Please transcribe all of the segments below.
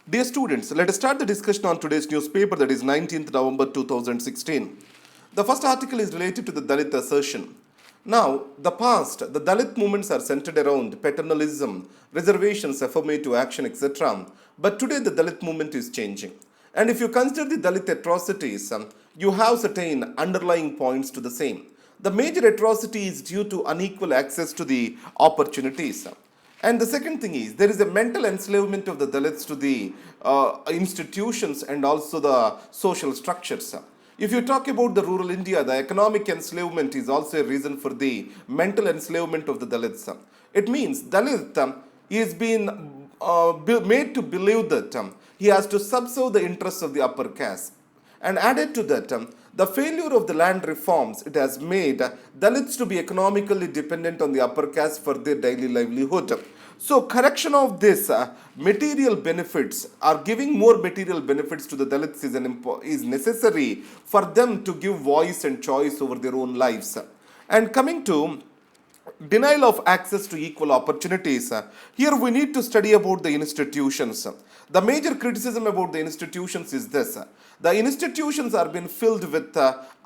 Dear students, let us start the discussion on today's newspaper, that is 19th November 2016. The first article is related to the Dalit assertion. Now, the past, the Dalit movements are centered around paternalism, reservations, affirmative action, etc. But today the Dalit movement is changing. And if you consider the Dalit atrocities, you have certain underlying points to the same. The major atrocity is due to unequal access to the opportunities. And the second thing is, there is a mental enslavement of the Dalits to the institutions and also the social structures. If you talk about the rural India, the economic enslavement is also a reason for the mental enslavement of the Dalits. It means Dalit is being made to believe that he has to subserve the interests of the upper caste. And added to that, the failure of the land reforms, it has made Dalits to be economically dependent on the upper caste for their daily livelihood. So correction of this material benefits, or giving more material benefits to the Dalits is necessary for them to give voice and choice over their own lives. And coming to denial of access to equal opportunities. Here we need to study about the institutions. The major criticism about the institutions is this. The institutions are being filled with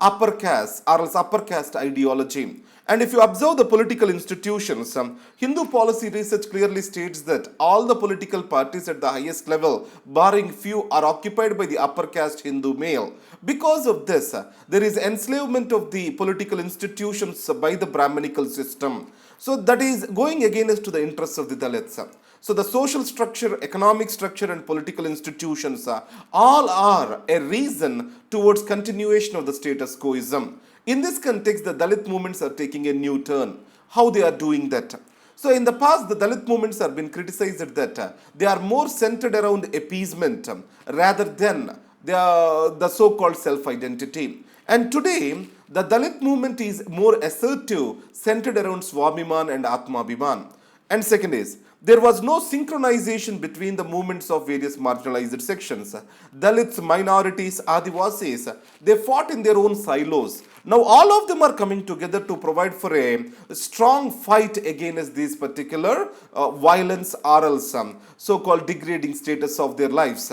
upper caste or else upper caste ideology. And if you observe the political institutions, Hindu policy research clearly states that all the political parties at the highest level, barring few, are occupied by the upper caste Hindu male. Because of this, there is enslavement of the political institutions by the Brahminical system. So that is going against to the interests of the Dalits. So the social structure, economic structure and political institutions all are a reason towards continuation of the status quoism. In this context, the Dalit movements are taking a new turn. How they are doing that? So in the past, the Dalit movements have been criticized that they are more centered around appeasement rather than the so-called self-identity. And today, the Dalit movement is more assertive, centered around Swabhiman and Atmabhiman. And second is, there was no synchronization between the movements of various marginalized sections. Dalits, minorities, Adivasis, they fought in their own silos. Now all of them are coming together to provide for a strong fight against this particular violence or else so-called degrading status of their lives.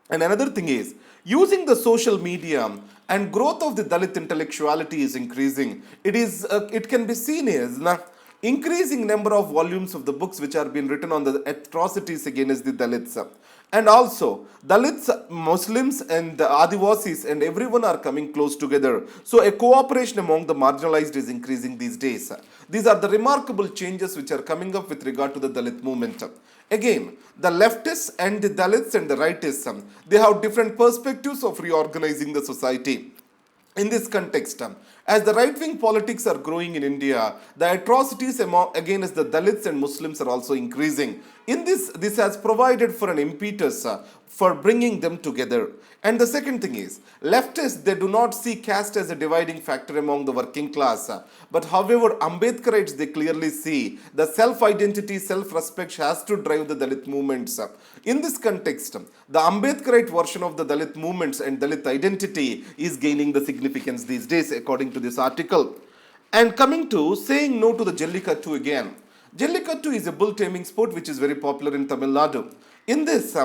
And another thing is, using the social media and growth of the Dalit intellectuality is increasing. It can be seen as increasing number of volumes of the books which are being written on the atrocities against the Dalits. And also, Dalits, Muslims and the Adivasis and everyone are coming close together. So a cooperation among the marginalized is increasing these days. These are the remarkable changes which are coming up with regard to the Dalit movement. Again, the leftists and the Dalits and the rightists, they have different perspectives of reorganizing the society. In this context, as the right-wing politics are growing in India, the atrocities against the Dalits and Muslims are also increasing. In this has provided for an impetus for bringing them together. And the second thing is, leftists, they do not see caste as a dividing factor among the working class. But however, Ambedkarites, they clearly see the self-identity, self-respect has to drive the Dalit movements. In this context, the Ambedkarite version of the Dalit movements and Dalit identity is gaining the significance these days, according to this article. And coming to saying no to the Jallikattu again. Jallikattu is a bull taming sport which is very popular in Tamil Nadu. In this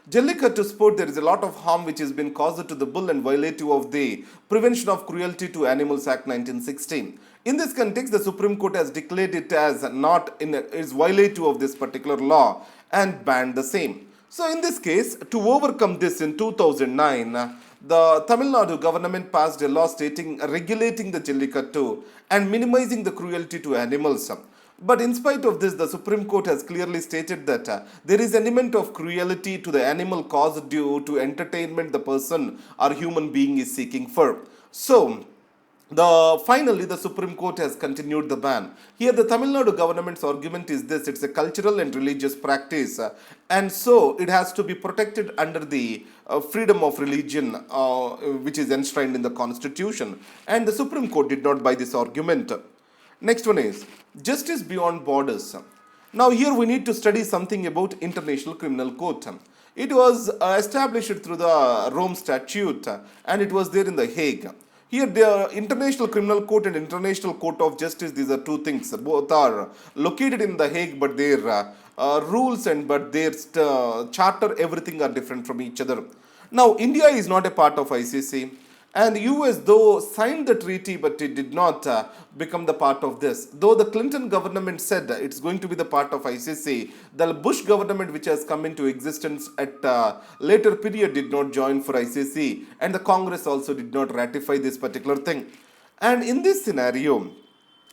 Jallikattu sport, there is a lot of harm which has been caused to the bull and violative of the Prevention of Cruelty to Animals Act 1916. In this context, the Supreme Court has declared it as is violative of this particular law and banned the same. So in this case, to overcome this in 2009, the Tamil Nadu government passed a law regulating the Jallikattu and minimizing the cruelty to animals. But in spite of this, the Supreme Court has clearly stated that there is an element of cruelty to the animal caused due to entertainment the person or human being is seeking for. So, finally, the Supreme Court has continued the ban. Here, the Tamil Nadu government's argument is this: it's a cultural and religious practice, and so it has to be protected under the freedom of religion, which is enshrined in the Constitution. And the Supreme Court did not buy this argument. Next one is justice beyond borders. Now here we need to study something about International Criminal Court. It was established through the Rome Statute and it was there in The Hague. Here the International Criminal Court and International Court of Justice, these are two things. Both are located in The Hague, but their rules and but their charter, everything are different from each other. Now, India is not a part of ICC, and US though signed the treaty, but it did not become the part of this. Though the Clinton government said it's going to be the part of ICC, the Bush government, which has come into existence at later period, did not join for ICC, and the Congress also did not ratify this particular thing. And in this scenario,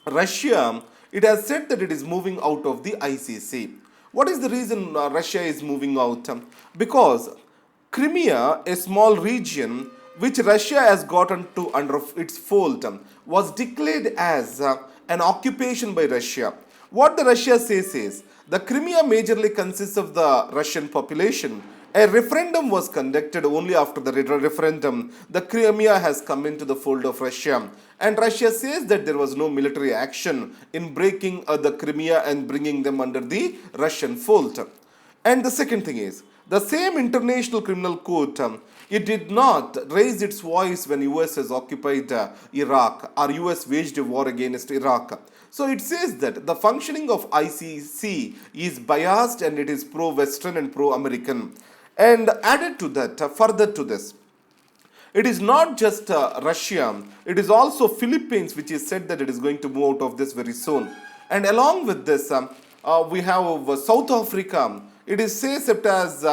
Russia, it has said that it is moving out of the ICC. What is the reason Russia is moving out? Because Crimea, a small region which Russia has gotten to under its fold, was declared as an occupation by Russia. What the Russia says is, the Crimea majorly consists of the Russian population. A referendum was conducted. Only after the referendum, the Crimea has come into the fold of Russia. And Russia says that there was no military action in breaking the Crimea and bringing them under the Russian fold. And the second thing is, the same International Criminal Court, it did not raise its voice when US has occupied Iraq, or US waged a war against Iraq. So it says that the functioning of ICC is biased and it is pro-Western and pro-American. And added to that, further to this, it is not just Russia, it is also Philippines, which is said that it is going to move out of this very soon. And along with this, we have South Africa. It is says it as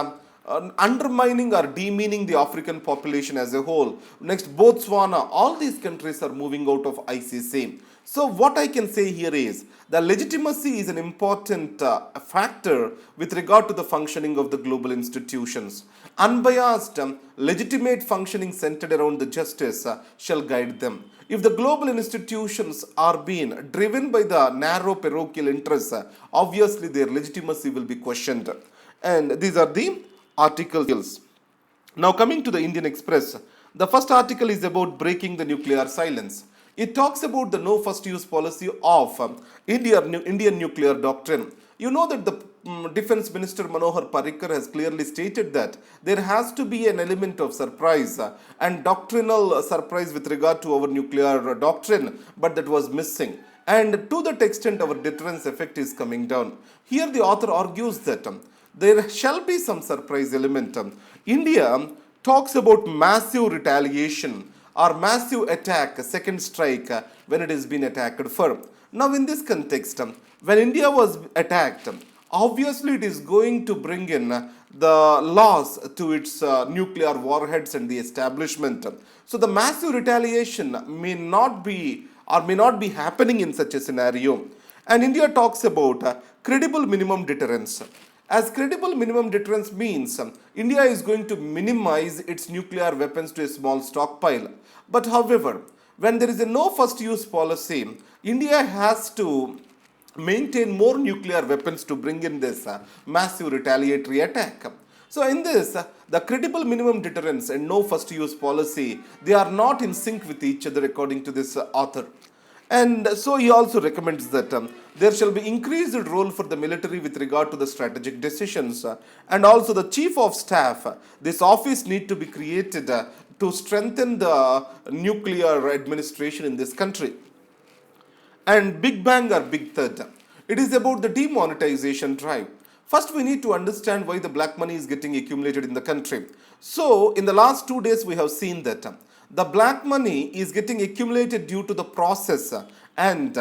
undermining or demeaning the African population as a whole. Next, Botswana. All these countries are moving out of ICC. So what I can say here is, the legitimacy is an important factor with regard to the functioning of the global institutions. Unbiased, legitimate functioning centered around the justice shall guide them. If the global institutions are being driven by the narrow parochial interests, obviously their legitimacy will be questioned. And these are the articles. Now coming to the Indian Express, the first article is about breaking the nuclear silence. It talks about the no first use policy of Indian nuclear doctrine. You know that the Defense Minister Manohar Parrikar has clearly stated that there has to be an element of surprise and doctrinal surprise with regard to our nuclear doctrine, but that was missing. And to that extent, our deterrence effect is coming down. Here the author argues that there shall be some surprise element. India talks about massive retaliation or massive attack, second strike, when it has been attacked for. Now in this context, when India was attacked, obviously it is going to bring in the loss to its nuclear warheads and the establishment. So the massive retaliation may not be happening in such a scenario. And India talks about credible minimum deterrence. As credible minimum deterrence means, India is going to minimize its nuclear weapons to a small stockpile. But however, when there is a no first use policy, India has to maintain more nuclear weapons to bring in this massive retaliatory attack. So in this, the credible minimum deterrence and no first use policy, they are not in sync with each other according to this author. And so he also recommends that there shall be increased role for the military with regard to the strategic decisions, and also the chief of staff. This office need to be created to strengthen the nuclear administration in this country. And Big Bang or Big Third, it is about the demonetization drive. First, we need to understand why the black money is getting accumulated in the country. So, in the last 2 days, we have seen that the black money is getting accumulated due to the process, and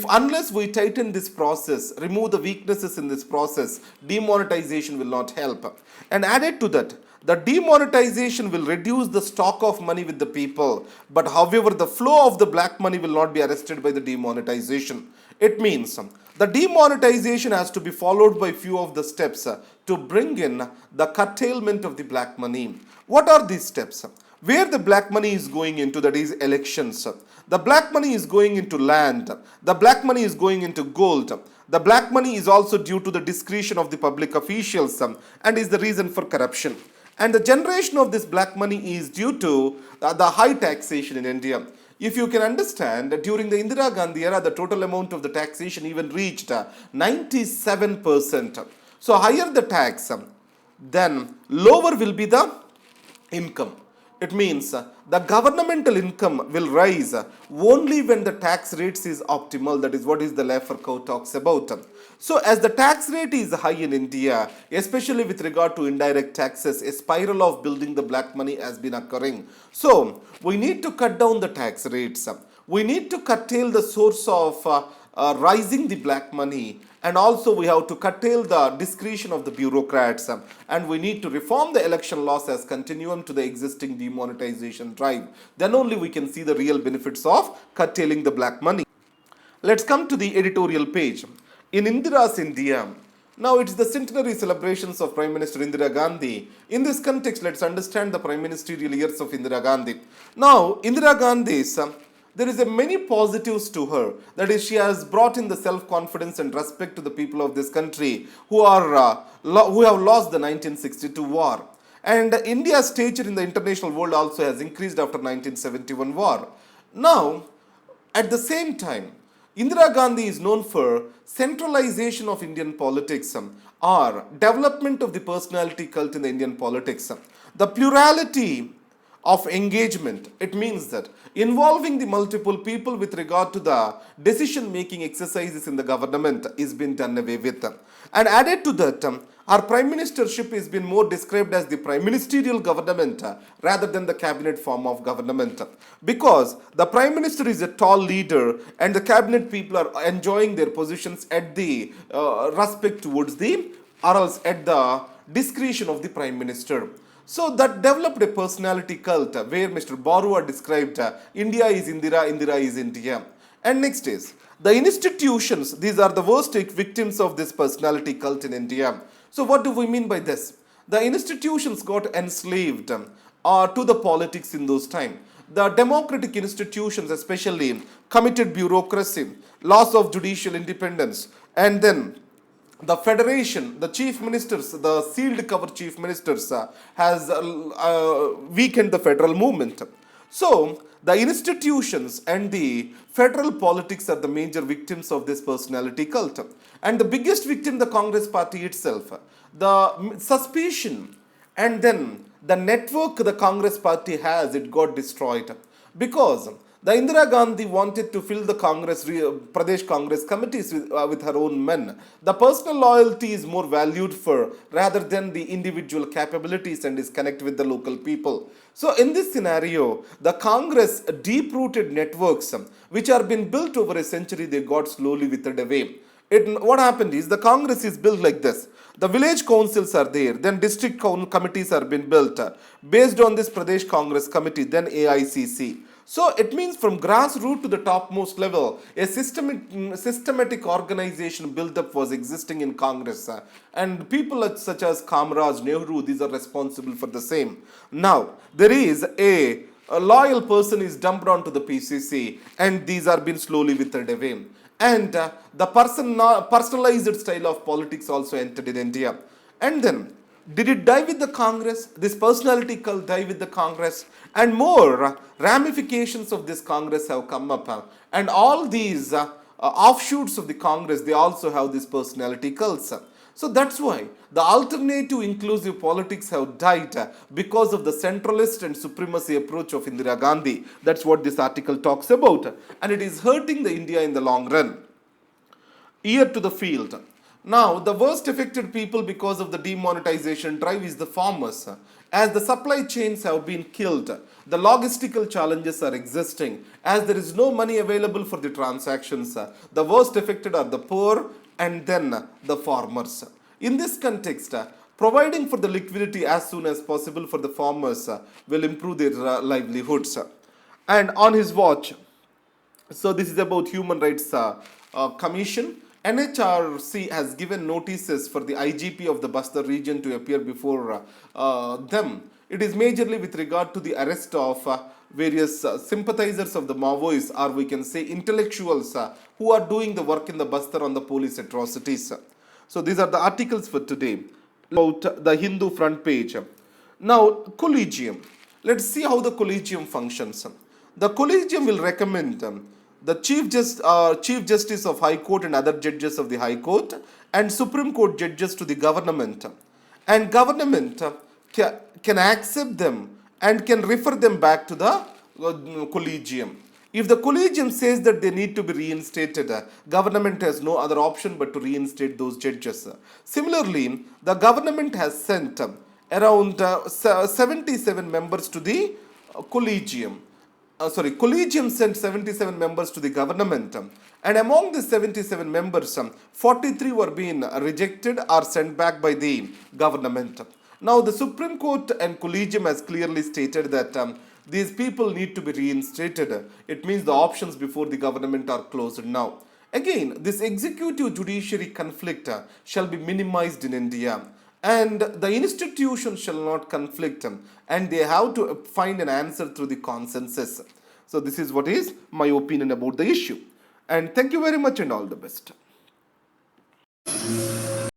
unless we tighten this process, remove the weaknesses in this process, demonetization will not help. And added to that, the demonetization will reduce the stock of money with the people, but however the flow of the black money will not be arrested by the demonetization. It means the demonetization has to be followed by few of the steps to bring in the curtailment of the black money. What are these steps? Where the black money is going into, that is elections. The black money is going into land. The black money is going into gold. The black money is also due to the discretion of the public officials and is the reason for corruption. And the generation of this black money is due to the high taxation in India. If you can understand, during the Indira Gandhi era, the total amount of the taxation even reached 97%. So higher the tax, then lower will be the income. It means the governmental income will rise only when the tax rates is optimal. That is what is the Laex talks about. So as the tax rate is high in India, especially with regard to indirect taxes, a spiral of building the black money has been occurring. So we need to cut down the tax rates. We need to curtail the source of rising the black money, and also we have to curtail the discretion of the bureaucrats, and we need to reform the election laws as continuum to the existing demonetization drive. Then only we can see the real benefits of curtailing the black money. Let's come to the editorial page. In Indira's India, now it's the centenary celebrations of Prime Minister Indira Gandhi. In this context, let's understand the prime ministerial years of Indira Gandhi. Now, Indira Gandhi's there is a many positives to her. That is, she has brought in the self-confidence and respect to the people of this country who have lost the 1962 war. And India's stature in the international world also has increased after 1971 war. Now, at the same time, Indira Gandhi is known for centralization of Indian politics or development of the personality cult in the Indian politics. The plurality of engagement, it means that involving the multiple people with regard to the decision making exercises in the government is being done away with. And added to that, our prime ministership has been more described as the prime ministerial government rather than the cabinet form of government, because the prime minister is a tall leader and the cabinet people are enjoying their positions at the respect towards the, or else at the discretion of the prime minister. So that developed a personality cult where Mr. Barua described India is Indira, Indira is India. And next is the institutions. These are the worst victims of this personality cult in India. So what do we mean by this? The institutions got enslaved to the politics in those times. The democratic institutions especially committed bureaucracy, loss of judicial independence, and then the federation, the chief ministers, the sealed cover chief ministers has weakened the federal movement. So the institutions and the federal politics are the major victims of this personality cult. And the biggest victim, the Congress party itself. The suspicion and then the network the Congress party has, it got destroyed. Because the Indira Gandhi wanted to fill the Pradesh Congress committees with her own men. The personal loyalty is more valued for rather than the individual capabilities and is connected with the local people. So in this scenario, the Congress deep-rooted networks which are been built over a century, they got slowly withered away. What happened is the Congress is built like this. The village councils are there, then district committees are being built based on this Pradesh Congress committee, then AICC. So it means from grassroots to the topmost level, a systematic organization build-up was existing in Congress. And people such as Kamraj, Nehru, these are responsible for the same. Now, there is a loyal person is dumped onto the PCC and these are being slowly withered away. And the personalized style of politics also entered in India. And then, did it die with the Congress? This personality cult die with the Congress? And more ramifications of this Congress have come up. And all these offshoots of the Congress, they also have this personality cults. So that's why the alternative inclusive politics have died because of the centralist and supremacy approach of Indira Gandhi. That's what this article talks about. And it is hurting the India in the long run. Ear to the field. Now, the worst affected people because of the demonetization drive is the farmers. As the supply chains have been killed, the logistical challenges are existing. As there is no money available for the transactions, the worst affected are the poor and then the farmers. In this context, providing for the liquidity as soon as possible for the farmers will improve their livelihoods. And on his watch, so this is about Human Rights Commission. NHRC has given notices for the IGP of the Bastar region to appear before them. It is majorly with regard to the arrest of various sympathizers of the Maoists, or we can say intellectuals who are doing the work in the Bastar on the police atrocities. So these are the articles for today about the Hindu front page. Now, collegium. Let's see how the collegium functions. The collegium will recommend the Chief Justice of High Court and other judges of the High Court and Supreme Court judges to the government. And government can accept them and can refer them back to the collegium. If the collegium says that they need to be reinstated, government has no other option but to reinstate those judges. Similarly, the government has sent around 77 members to the collegium. Collegium sent 77 members to the government, and among the 77 members, 43 were being rejected or sent back by the government. Now, the Supreme Court and collegium has clearly stated that these people need to be reinstated. It means the options before the government are closed now. Again, this executive judiciary conflict shall be minimized in India, and the institutions shall not conflict, and they have to find an answer through the consensus. So this is what is my opinion about the issue, and thank you very much and all the best.